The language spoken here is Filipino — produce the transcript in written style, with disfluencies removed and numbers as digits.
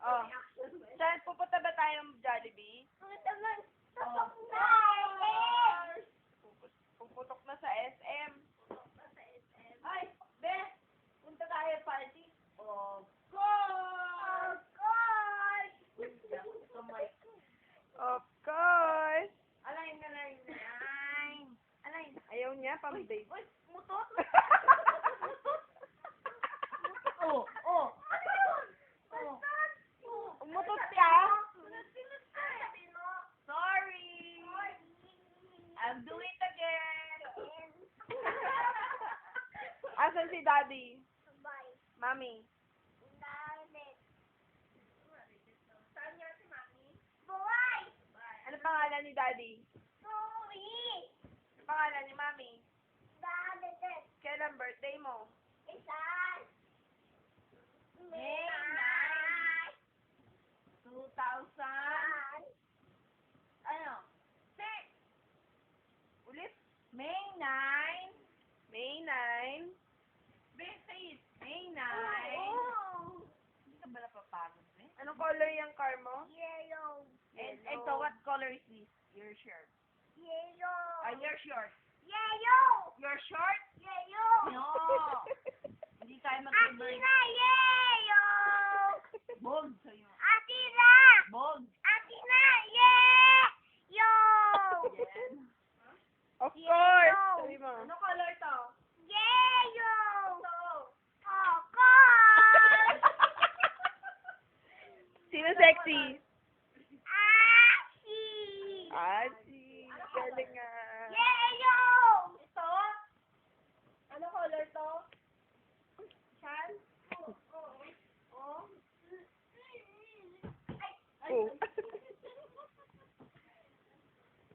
Oh. Saan pupunta ba tayong Jollibee? Puputok na sa SM. Ay, be! Punta tayo party. Of course! Of course! Alain. Ayaw niya, pang-date. Uy, mutot. Oh. Umutot siya. Sorry. I'll do it again. Asan si Daddy? Mami. Ano pangalan ni Daddy? Ano pangalan ni Mami? Kailan birthday mo? May 9, 2000. Ano? Ulit? May 9. May 9. Say it. May 9. Hindi ka ba napapagod, eh? Anong color yung car mo? And so, what color is this? Your shirt. Your short. Your short? No. Hindi tayo mag-bird. Bog sa'yo. Bog. Yan. Of course! Sabi mo. Ano color to? Sino sexy? Ashi! Galing nga.